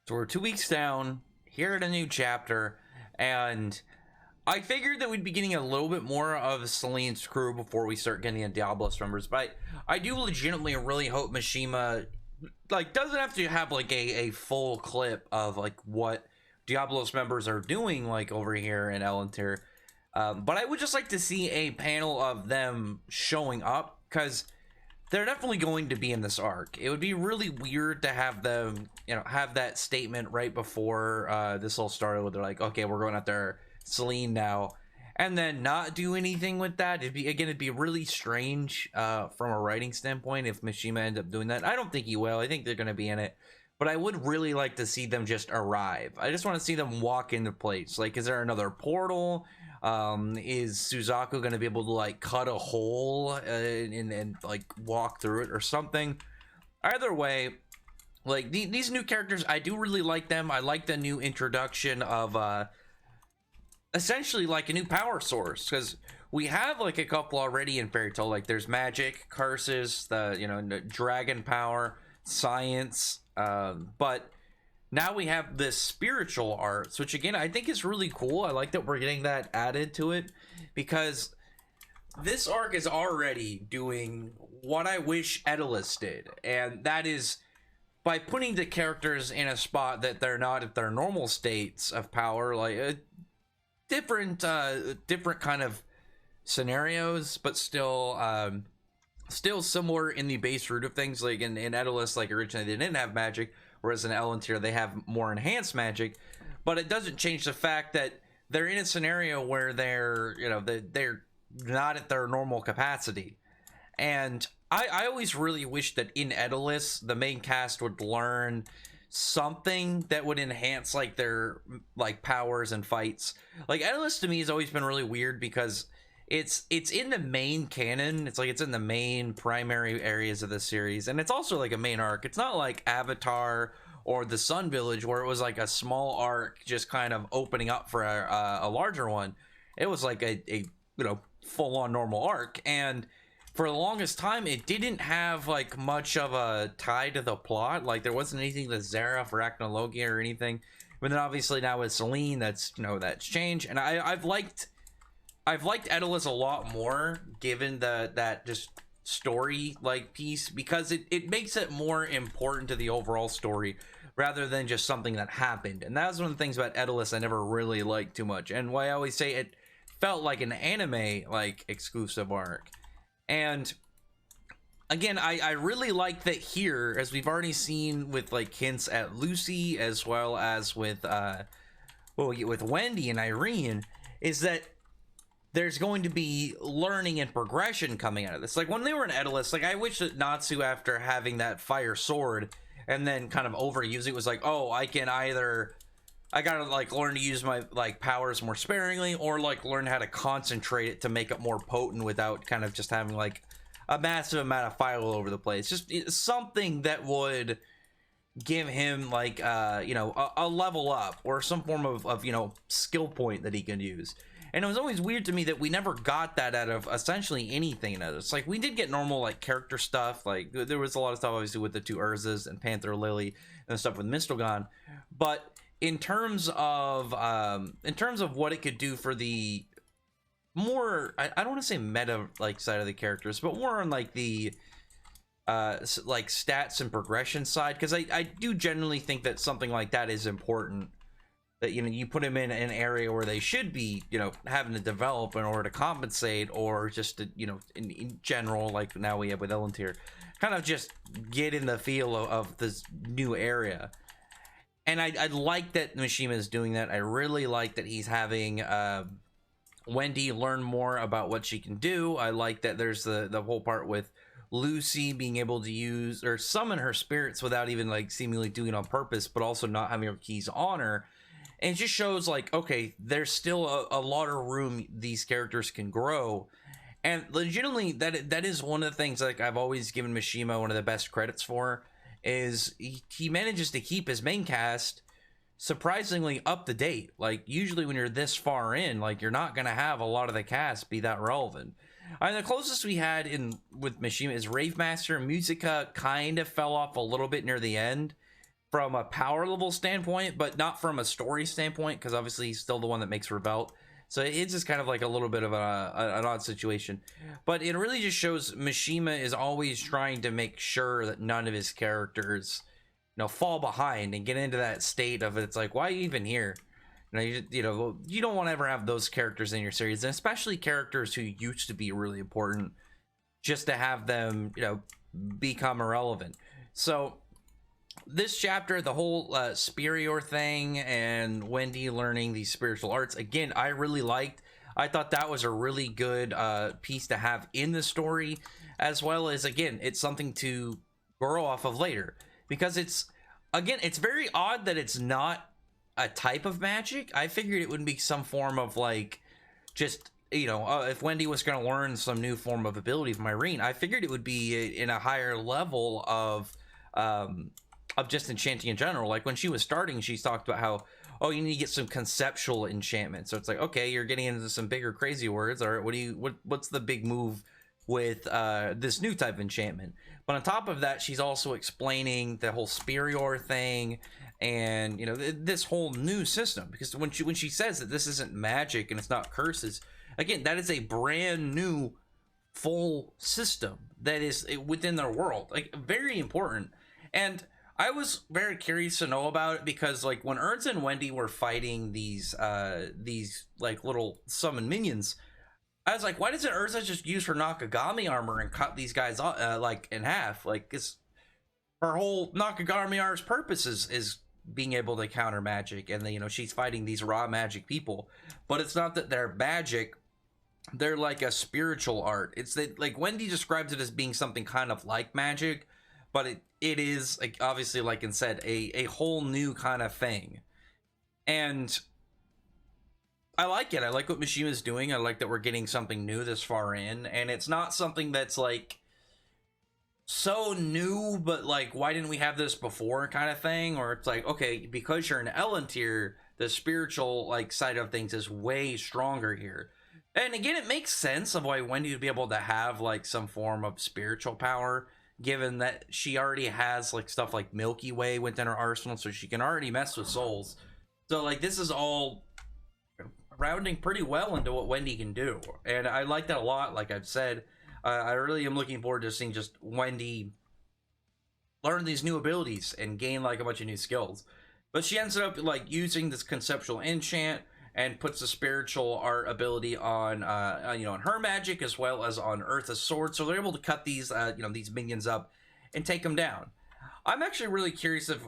So we're 2 weeks down here at a new chapter, and I figured that we'd be getting a little bit more of Celine's crew before we start getting the Diablos members. But I do legitimately really hope Mishima doesn't have to have like a full clip of like what Diablos members are doing like over here in Elantir. But I would just like to see a panel of them showing up, because they're definitely going to be in this arc. It would be really weird to have them, have that statement right before this all started, where they're like, okay, we're going after Celine now, and then not do anything with that. It'd be really strange from a writing standpoint if Mishima ends up doing that. I don't think he will. I think they're going to be in it, but I would really like to see them just arrive. I just want to see them walk into place. Like, is there another portal? Is Suzaku going to be able to like cut a hole and like walk through it or something? Either way, like these new characters, I do really like them. I like the new introduction of essentially like a new power source, because we have like a couple already in Fairy Tail. Like there's magic, curses, the dragon power, science, but now we have this spiritual arts, which again I think is really cool. I like that we're getting that added to it, because this arc is already doing what I wish Edelus did, and that is by putting the characters in a spot that they're not at their normal states of power, like different kind of scenarios, but still similar in the base root of things. Like in Edelus, like originally they didn't have magic, whereas in Elantir they have more enhanced magic, but it doesn't change the fact that they're in a scenario where they're not at their normal capacity. And I always really wish that in Edelus the main cast would learn something that would enhance like their like powers and fights. Like Edelus to me has always been really weird, because it's in the main canon. It's like it's in the main primary areas of the series, and it's also like a main arc. It's not like Avatar or the Sun Village, where it was like a small arc just kind of opening up for a larger one. It was like a full-on normal arc, and for the longest time it didn't have like much of a tie to the plot. Like there wasn't anything to Zara for Acnologia or anything. But then obviously now with Celine, that's that's changed, and I've liked Edelus a lot more, given that just story like piece, because it makes it more important to the overall story rather than just something that happened. And that's one of the things about Edelus I never really liked too much, and why I always say it felt like an anime like exclusive arc. And again, I really like that here, as we've already seen with like hints at Lucy, as well as with with Wendy and Irene, is that there's going to be learning and progression coming out of this. Like when they were in Edelus, like I wish that Natsu, after having that fire sword and then kind of overuse it, was like, oh, I gotta like learn to use my like powers more sparingly, or like learn how to concentrate it to make it more potent without kind of just having like a massive amount of fire all over the place. Just something that would give him like a level up, or some form of skill point that he can use. And it was always weird to me that we never got that out of essentially anything in it. It's like we did get normal like character stuff. Like there was a lot of stuff obviously with the two Urzas and Panther Lily and stuff with Mistelgon, but in terms of what it could do for the more, I don't want to say meta like side of the characters, but more on like the like stats and progression side, because I do generally think that something like that is important, that you put them in an area where they should be having to develop in order to compensate, or just to in general, like now we have with Elantir, kind of just get in the feel of this new area. And I like that Mishima is doing that. I really like that he's having Wendy learn more about what she can do. I like that there's the whole part with Lucy being able to use or summon her spirits without even like seemingly doing it on purpose, but also not having her keys on her. And it just shows like, okay, there's still a lot of room these characters can grow. And legitimately, that is one of the things like I've always given Mishima one of the best credits for, is he manages to keep his main cast surprisingly up to date. Like usually when you're this far in, like you're not gonna have a lot of the cast be that relevant. I mean, the closest we had with Mishima is Rave Master. Musica kind of fell off a little bit near the end, from a power level standpoint, but not from a story standpoint, because obviously he's still the one that makes her belt. So it's just kind of like a little bit of an odd situation. But it really just shows Mishima is always trying to make sure that none of his characters, fall behind and get into that state of it's like, why are you even here? You don't want to ever have those characters in your series, and especially characters who used to be really important, just to have them, become irrelevant. So this chapter, the whole superior thing and Wendy learning these spiritual arts, again, I really liked. I thought that was a really good piece to have in the story, as well as, again, it's something to grow off of later, because it's very odd that it's not a type of magic. I figured it would be some form of like, just, if Wendy was going to learn some new form of ability from Irene, I figured it would be in a higher level of just enchanting in general. Like when she was starting, she talked about how, oh, you need to get some conceptual enchantment. So it's like, okay, you're getting into some bigger crazy words. All right, what's the big move with this new type of enchantment? But on top of that, she's also explaining the whole superior thing and this whole new system, because when she says that this isn't magic and it's not curses, again, that is a brand new full system that is within their world, like very important. And I was very curious to know about it, because like when Urza and Wendy were fighting these like little summon minions, I was like, why doesn't Urza just use her Nakagami armor and cut these guys like in half? Like, it's her whole Nakagami armor's purpose is being able to counter magic, and then she's fighting these raw magic people. But it's not that they're magic, they're like a spiritual art. It's that, like, Wendy describes it as being something kind of like magic, but it is, like, obviously, like I said, a whole new kind of thing. And I like it. I like what Mishima's doing. I like that we're getting something new this far in, and it's not something that's like so new, but like, why didn't we have this before kind of thing? Or it's like, okay, because you're an Ellen tier, the spiritual like side of things is way stronger here. And again, it makes sense of why Wendy would be able to have like some form of spiritual power, given that she already has like stuff like Milky Way within her arsenal, so she can already mess with souls. So like, this is all rounding pretty well into what Wendy can do, and I like that a lot. Like I've said, I really am looking forward to seeing just Wendy learn these new abilities and gain like a bunch of new skills. But she ends up like using this conceptual enchant and puts the spiritual art ability on on her magic as well as on Eartha's sword, so they're able to cut these these minions up and take them down. I'm actually really curious if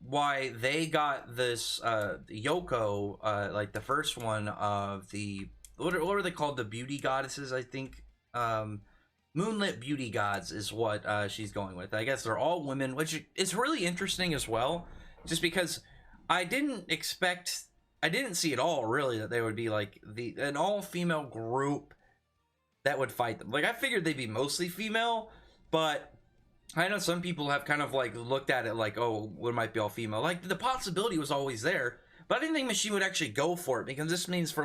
why they got this Yoko, like the first one of the, what are they called, the beauty goddesses, I think. Moonlit beauty gods is what she's going with. I guess they're all women, which is really interesting as well, just because I didn't see at all really that they would be like an all-female group that would fight them. Like, I figured they'd be mostly female, but I know some people have kind of like looked at it like, oh, it might be all female. Like, the possibility was always there, but I didn't think Machine would actually go for it, because this means for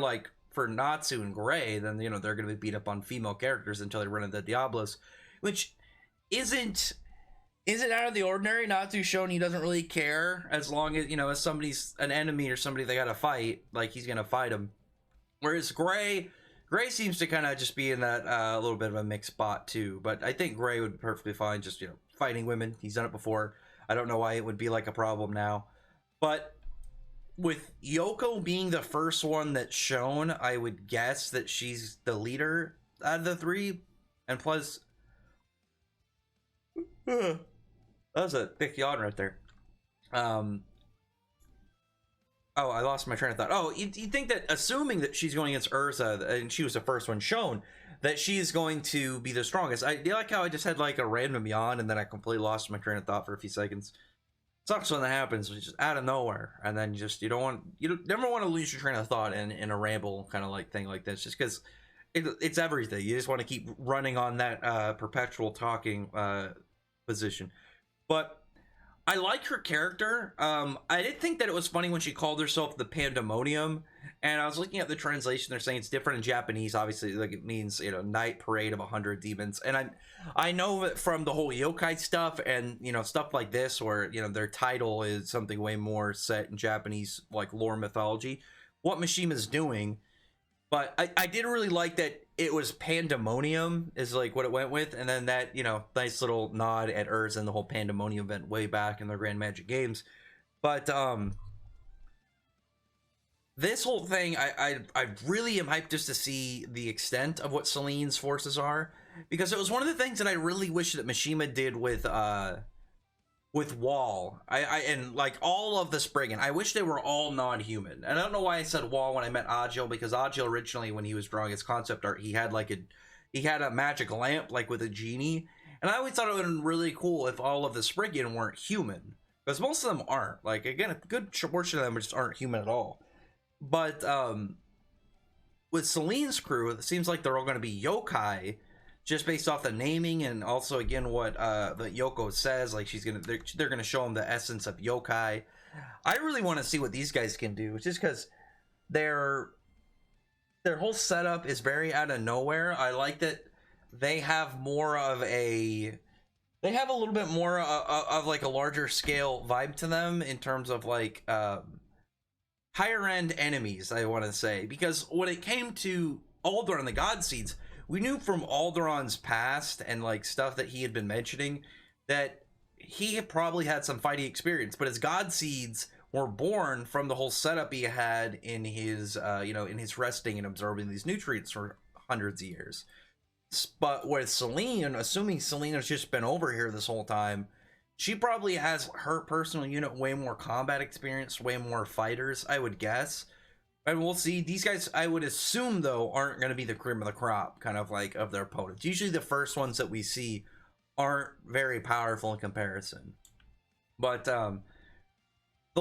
Natsu and Gray, then they're going to be beat up on female characters until they run into Diablos, which isn't out of the ordinary. Natsu's shown he doesn't really care, as long as as somebody's an enemy or somebody they gotta fight, like he's gonna fight them. Whereas Gray seems to kind of just be in that a little bit of a mixed spot too. But I think Gray would be perfectly fine just fighting women. He's done it before. I don't know why it would be like a problem now. But with Yoko being the first one that's shown, I would guess that she's the leader out of the three. And plus, that was a thick yawn right there. Oh, I lost my train of thought. Oh, you think that, assuming that she's going against Urza, and she was the first one shown, that she's going to be the strongest. Do you like how I just had like a random yawn and then I completely lost my train of thought for a few seconds? Sucks when that happens. It's just out of nowhere, and then you never want to lose your train of thought in a ramble kind of like thing like this, just because it's everything. You just want to keep running on that perpetual talking position. But I like her character. I did think that it was funny when she called herself the Pandemonium, and I was looking at the translation. They're saying it's different in Japanese. Obviously, like it means night parade of 100 demons, and I know it from the whole yokai stuff and stuff like this, where their title is something way more set in Japanese like lore mythology. What Mishima's doing, but I did really like that it was Pandemonium is like what it went with, and then that nice little nod at Urza and the whole Pandemonium event way back in their Grand Magic games. But this whole thing, I really am hyped just to see the extent of what Celine's forces are, because it was one of the things that I really wish that Mishima did with Wall. And like all of the Spriggan, I wish they were all non-human. And I don't know why I said Wall when I meant Agil, because Agil originally, when he was drawing his concept art, he had a magic lamp like with a genie, and I always thought it would have been really cool if all of the Spriggan weren't human, because most of them aren't. Like again, a good portion of them just aren't human at all. But with Celine's crew, it seems like they're all going to be yokai, just based off the naming, and also again what the Yoko says, like they're gonna show them the essence of yokai. I really want to see what these guys can do, just because their whole setup is very out of nowhere. I like that they have they have a little bit more of like a larger scale vibe to them in terms of like higher end enemies, I want to say, because when it came to Alderaan the God Seeds, we knew from Alderaan's past and like stuff that he had been mentioning that he had probably had some fighting experience, but his God Seeds were born from the whole setup he had in his in his resting and absorbing these nutrients for hundreds of years. But with Celine, assuming Celine has just been over here this whole time, she probably has her personal unit way more combat experience, way more fighters, I would guess. And we'll see. These guys, I would assume, though, aren't going to be the cream of the crop, kind of like of their opponents. Usually the first ones that we see aren't very powerful in comparison. But the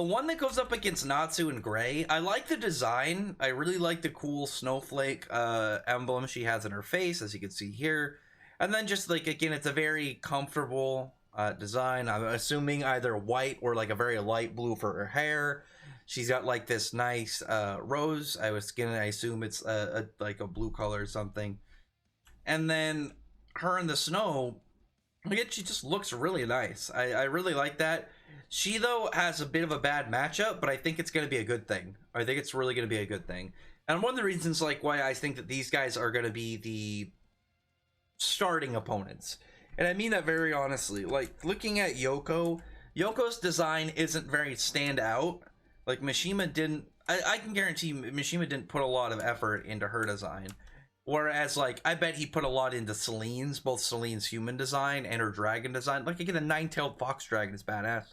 one that goes up against Natsu and Gray, I like the design. I really like the cool snowflake emblem she has in her face, as you can see here. And then just like, again, it's a very comfortable design. I'm assuming either white or like a very light blue for her hair. She's got like this nice rose. I assume it's like a blue color or something. And then her in the snow, again, she just looks really nice. I really like that. She, though, has a bit of a bad matchup, but I think it's going to be a good thing. I think it's really going to be a good thing. And one of the reasons like why I think that these guys are going to be the starting opponents. And I mean that very honestly. Like, looking at Yoko's design isn't very stand out. Like, Mishima didn't... I can guarantee Mishima didn't put a lot of effort into her design. Whereas, like, I bet he put a lot into Celine's, both Celine's human design and her dragon design. Like, again, a nine-tailed fox dragon is badass.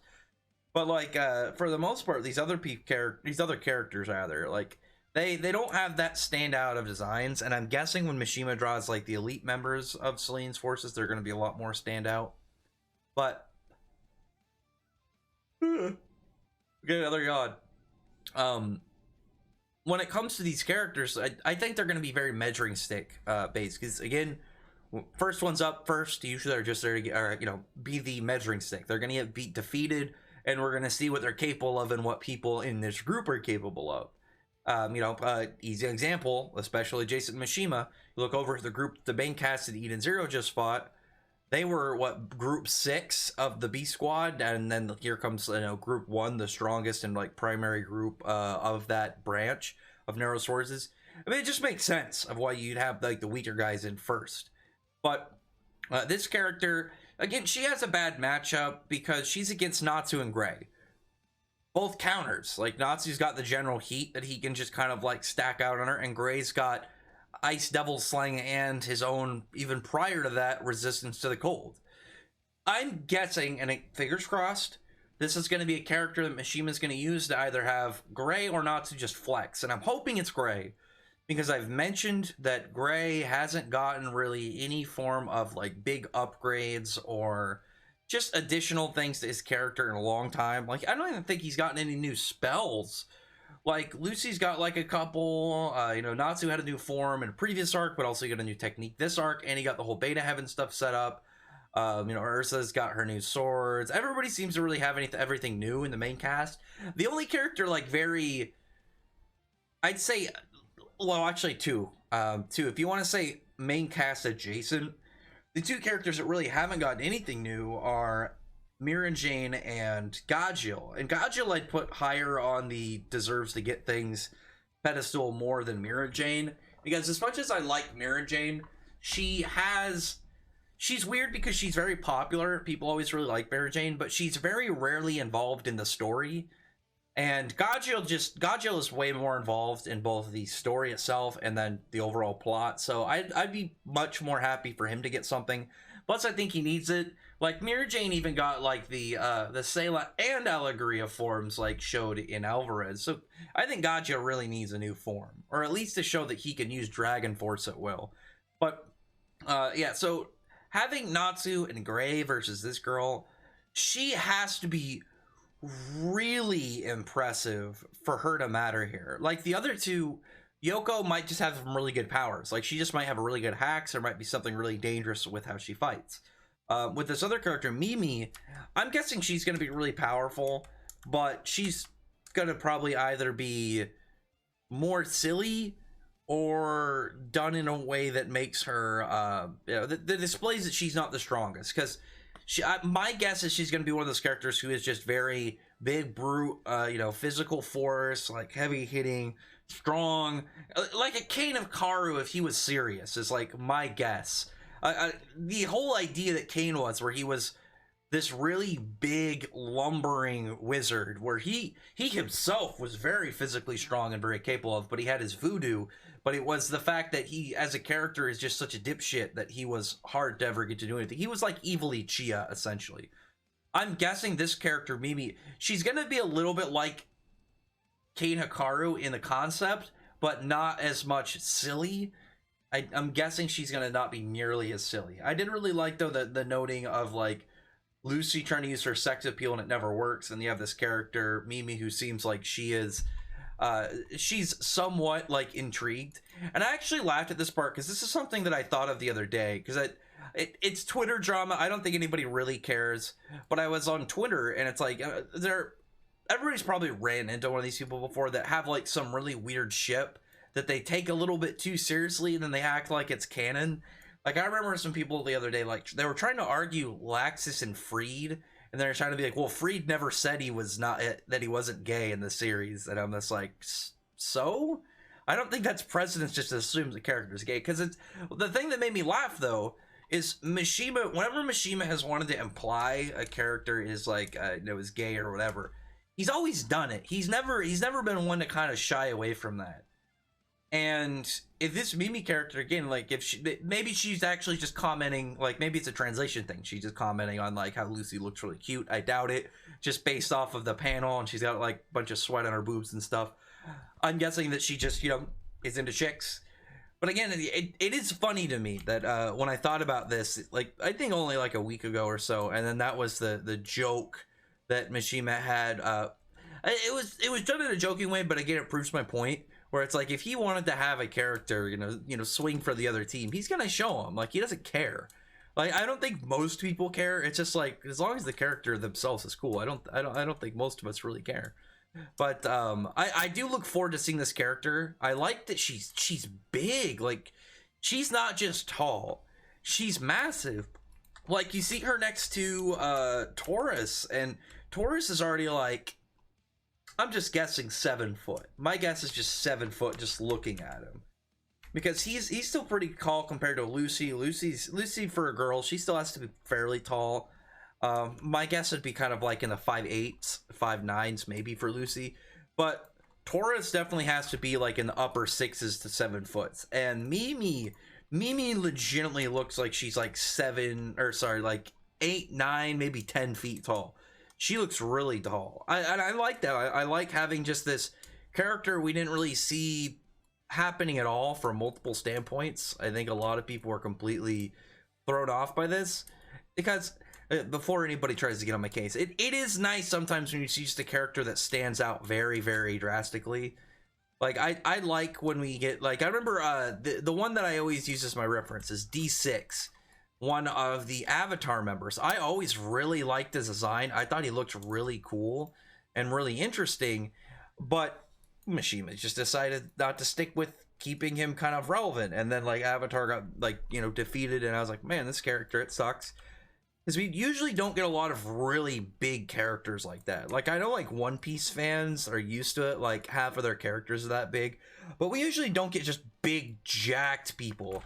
But, like, for the most part, these other characters, rather, like, they don't have that standout of designs. And I'm guessing when Mishima draws, like, the elite members of Celine's forces, they're going to be a lot more standout. But... get another yawn. When it comes to these characters, I think they're going to be very measuring stick based, because again, first one's up first. Usually they're just there to get, be the measuring stick. They're going to get defeated, and we're going to see what they're capable of and what people in this group are capable of. Easy example, especially Jason Mishima. You look over at the group the main cast that Eden Zero just fought. They were group 6 of the B squad, and then here comes group 1, the strongest and like primary group of that branch of Neurosources. I mean, it just makes sense of why you'd have like the weaker guys in first. But this character, again, she has a bad matchup because she's against Natsu and Gray. Both counters. Like, Natsu's got the general heat that he can just kind of like stack out on her, and Gray's got Ice Devil Slang and his own, even prior to that, resistance to the cold. I'm guessing, and fingers crossed, this is going to be a character that Mishima's going to use to either have Gray or Natsu just flex. And I'm hoping it's Gray, because I've mentioned that Gray hasn't gotten really any form of like big upgrades or just additional things to his character in a long time. Like, I don't even think he's gotten any new spells. Like, Lucy's got, like, a couple, Natsu had a new form in a previous arc, but also got a new technique this arc, and he got the whole Beta Heaven stuff set up. Ursa's got her new swords. Everybody seems to really have everything new in the main cast. The only character, like, I'd say, well, actually two. If you want to say main cast adjacent, the two characters that really haven't gotten anything new are Mira Jane and Gajil. And Gajil I'd put higher on the deserves to get things pedestal more than Mira Jane, because as much as I like Mira Jane, she's weird because she's very popular. People always really like Mira Jane, but she's very rarely involved in the story. And Gajil is way more involved in both the story itself and then the overall plot. So I'd be much more happy for him to get something. Plus, I think he needs it. Like, Mira Jane even got, like, the Sayla and Allegoria forms, like, showed in Alvarez. So I think Gajil really needs a new form, or at least to show that he can use Dragon Force at will. But yeah, so having Natsu and Gray versus this girl, she has to be really impressive for her to matter here. Like, the other two, Yoko might just have some really good powers. Like, she just might have a really good hacks. There might be something really dangerous with how she fights. With this other character, Mimi, I'm guessing she's going to be really powerful, but she's going to probably either be more silly or done in a way that makes her, that displays that she's not the strongest. Because my guess is she's going to be one of those characters who is just very big, brute, physical force, like heavy hitting, strong, like a Kane of Karu if he was serious, is like my guess. The whole idea that Kane was, where he was this really big, lumbering wizard, where he himself was very physically strong and very capable of, but he had his voodoo. But it was the fact that he, as a character, is just such a dipshit that he was hard to ever get to do anything. He was like evilly Chia, essentially. I'm guessing this character, Mimi, she's going to be a little bit like Kane Hikaru in the concept, but not as much silly. I'm guessing she's going to not be nearly as silly. I did really like, though, the noting of, like, Lucy trying to use her sex appeal and it never works, and you have this character, Mimi, who seems like she's somewhat, like, intrigued. And I actually laughed at this part, because this is something that I thought of the other day, because it's Twitter drama. I don't think anybody really cares, but I was on Twitter, and it's like, everybody's probably ran into one of these people before that have, like, some really weird ship that they take a little bit too seriously, and then they act like it's canon. Like, I remember some people the other day, like, they were trying to argue Laxus and Freed, and they're trying to be like, well, Freed never said he was that he wasn't gay in the series. And I'm just like, so? I don't think that's precedence just to assume the character's gay, because it's the thing that made me laugh, though, is Mishima. Whenever Mishima has wanted to imply a character is like, is gay or whatever, he's always done it. He's never been one to kind of shy away from that. And if this Mimi character, again, like, maybe she's actually just commenting, like, maybe it's a translation thing. She's just commenting on, like, how Lucy looks really cute. I doubt it, just based off of the panel, and she's got, like, a bunch of sweat on her boobs and stuff. I'm guessing that she just, is into chicks. But again, it is funny to me that when I thought about this, like, I think only like a week ago or so, and then that was the joke that Mishima had. It was done in a joking way, but again, it proves my point. Where it's like, if he wanted to have a character, swing for the other team, he's gonna show him. Like, he doesn't care. Like, I don't think most people care. It's just like, as long as the character themselves is cool, I don't think most of us really care. But I do look forward to seeing this character. I like that she's big. Like, she's not just tall, she's massive. Like, you see her next to Taurus, and Taurus is already like, I'm just guessing 7 foot. My guess is just 7 foot just looking at him. Because he's still pretty tall compared to Lucy. Lucy, for a girl, she still has to be fairly tall. My guess would be kind of like in the 5'8", 5'9" maybe for Lucy. But Taurus definitely has to be like in the upper 6s to 7 foot. And Mimi legitimately looks like she's like 8, 9, maybe 10 feet tall. She looks really tall. I like that. I like having just this character we didn't really see happening at all from multiple standpoints. I think a lot of people were completely thrown off by this, because before anybody tries to get on my case, it is nice sometimes when you see just a character that stands out very, very drastically. Like, I like when we get, like, I remember the one that I always use as my reference is D6. one of the Avatar members. I always really liked his design. I thought he looked really cool and really interesting, but Mishima just decided not to stick with keeping him kind of relevant. And then like Avatar got like, you know, defeated, and I was like, man, this character, it sucks. Because we usually don't get a lot of really big characters like that. Like, I know like One Piece fans are used to it, like half of their characters are that big, but we usually don't get just big jacked people.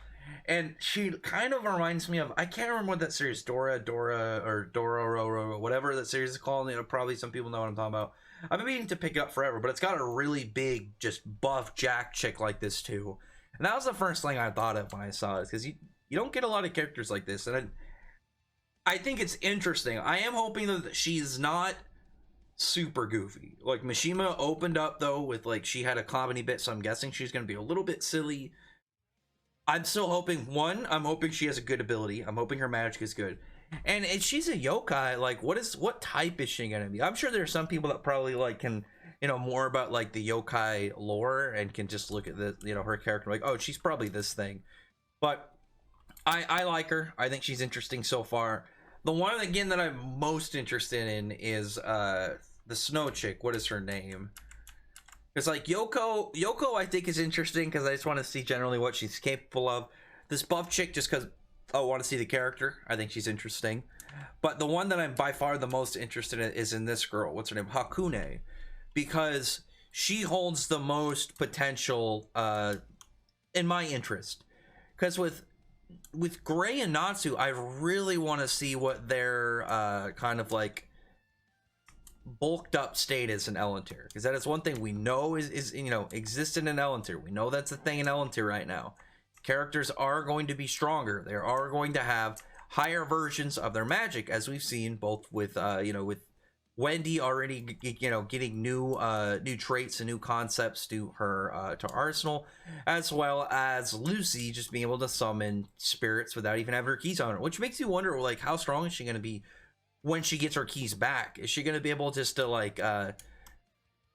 And she kind of reminds me of, I can't remember what that series, Dora, or Dororo, whatever that series is called. You know, probably some people know what I'm talking about. I've been meaning to pick it up forever, but it's got a really big, just buff jack chick like this too. And that was the first thing I thought of when I saw it, because you don't get a lot of characters like this. And I think it's interesting. I am hoping that she's not super goofy. Like Mishima opened up though with like she had a comedy bit, so I'm guessing she's going to be a little bit silly. I'm still hoping, one, I'm hoping she has a good ability. I'm hoping her magic is good. And if she's a yokai, like what type is she going to be? I'm sure there's some people that probably like can, you know, more about like the yokai lore and can just look at the, you know, her character like, oh, she's probably this thing. But I like her. I think she's interesting so far. The one again that I'm most interested in is the snow chick. What is her name? It's like Yoko I think is interesting because I just want to see generally what she's capable of. This buff chick, just because I want to see the character, I think she's interesting. But the one that I'm by far the most interested in is in this girl. What's her name? Hakune. Because she holds the most potential in my interest. Because with Gray and Natsu, I really want to see what their kind of like bulked up state is in Elentier, because that is one thing we know is you know existed in Elentier. We know that's the thing in Elentier right now. Characters are going to be stronger. They are going to have higher versions of their magic, as we've seen both with you know, with Wendy already, you know, getting new traits and new concepts to her to arsenal, as well as Lucy just being able to summon spirits without even having her keys on her, which makes you wonder like how strong is she going to be when she gets her keys back? Is she going to be able just to like you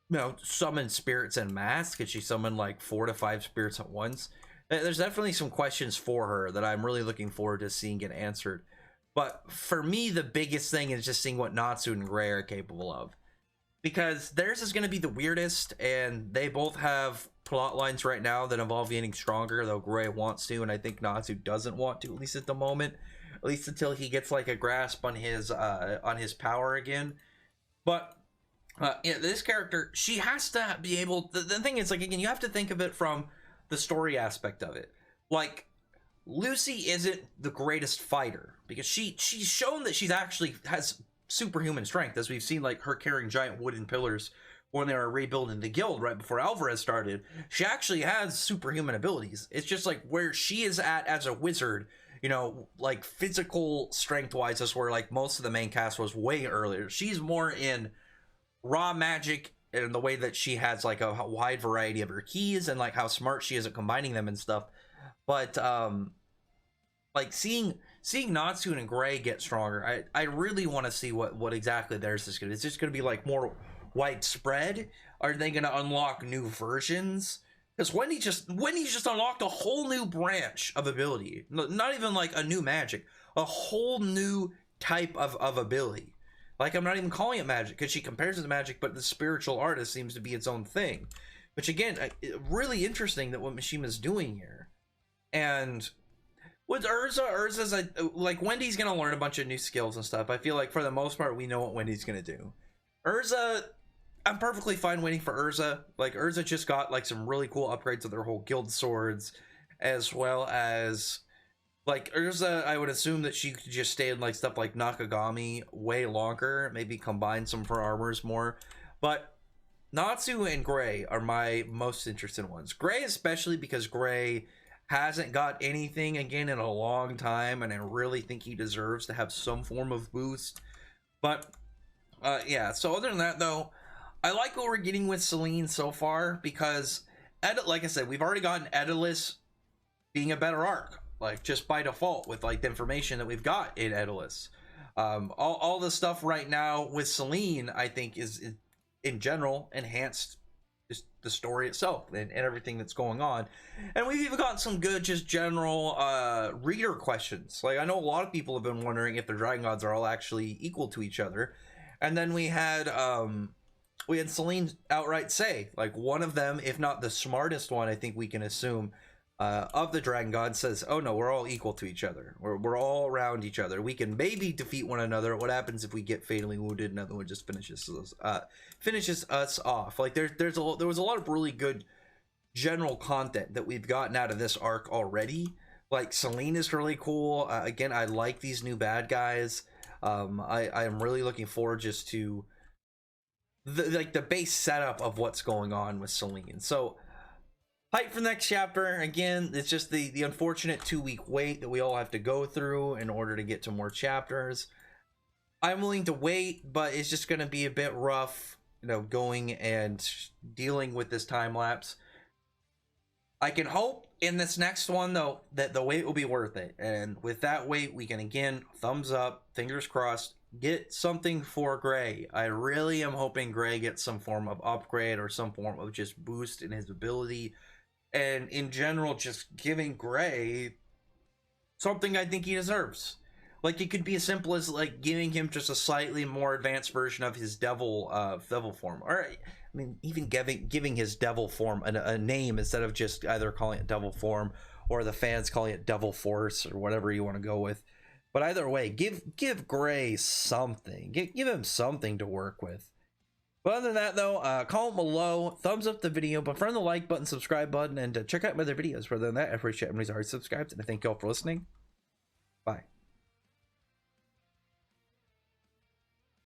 know, summon spirits en masse? Could she summon like 4 to 5 spirits at once? There's definitely some questions for her that I'm really looking forward to seeing get answered. But for me, the biggest thing is just seeing what Natsu and Gray are capable of, because theirs is going to be the weirdest, and they both have plot lines right now that involve getting stronger, though Gray wants to, and I think Natsu doesn't want to, at least at the moment. At least until he gets like a grasp on his power again. But yeah, this character, she has to be able. The thing is, like, again, you have to think of it from the story aspect of it. Like, Lucy isn't the greatest fighter because she's shown that she's actually has superhuman strength, as we've seen, like her carrying giant wooden pillars when they were rebuilding the guild right before Alvarez started. She actually has superhuman abilities. It's just like where she is at as a wizard. You know, like physical strength wise, is where like most of the main cast was way earlier. She's more in raw magic and the way that she has like a wide variety of her keys and like how smart she is at combining them and stuff. But like seeing Natsu and Gray get stronger, I really want to see what exactly theirs is going to be. Is this going to be like more widespread? Are they going to unlock new versions? Because Wendy's just unlocked a whole new branch of ability. Not even like a new magic. A whole new type of ability. Like, I'm not even calling it magic, because she compares it to magic, but the spiritual artist seems to be its own thing. Which, again, really interesting that what Mishima's doing here. And with Urza's like Wendy's going to learn a bunch of new skills and stuff. I feel like for the most part, we know what Wendy's going to do. Urza, I'm perfectly fine waiting for Urza. Like, Urza just got like some really cool upgrades to their whole guild swords, as well as like Urza, I would assume that she could just stay in like stuff like Nakagami way longer, maybe combine some of her armors more. But Natsu and Gray are my most interested ones. Gray especially because Gray hasn't got anything again in a long time, and I really think he deserves to have some form of boost. But yeah, so other than that though, I like what we're getting with Selene so far, because like I said, we've already gotten Edalus being a better arc, like just by default with like the information that we've got in Edalus. All the stuff right now with Selene, I think is in general enhanced just the story itself and everything that's going on. And we've even gotten some good just general reader questions. Like, I know a lot of people have been wondering if the dragon gods are all actually equal to each other. And then we had Celine outright say, like, one of them, if not the smartest one, I think we can assume, of the dragon god, says, oh no, we're all equal to each other, we're all around each other, we can maybe defeat one another. What happens if we get fatally wounded? Another one just finishes us off. Like, there was a lot of really good general content that we've gotten out of this arc already. Like, Celine is really cool. Again, I like these new bad guys. I am really looking forward just to the base setup of what's going on with Celine. So hype for the next chapter. Again, it's just the unfortunate 2-week wait that we all have to go through in order to get to more chapters. I'm willing to wait, but it's just going to be a bit rough, you know, going and dealing with this time lapse. I can hope in this next one, though, that the wait will be worth it. And with that wait, we can, again, thumbs up, fingers crossed, get something for Gray. I really am hoping Gray gets some form of upgrade or some form of just boost in his ability. And in general, just giving Gray something I think he deserves. Like, it could be as simple as, like, giving him just a slightly more advanced version of his devil form. Or, I mean, even giving his devil form a name instead of just either calling it devil form or the fans calling it devil force or whatever you want to go with. But either way, give Gray something. Give him something to work with. But other than that, though, comment below, thumbs up the video, but friend the like button, subscribe button, and check out my other videos. Other than that, I appreciate everybody's already subscribed, and I thank you all for listening. Bye.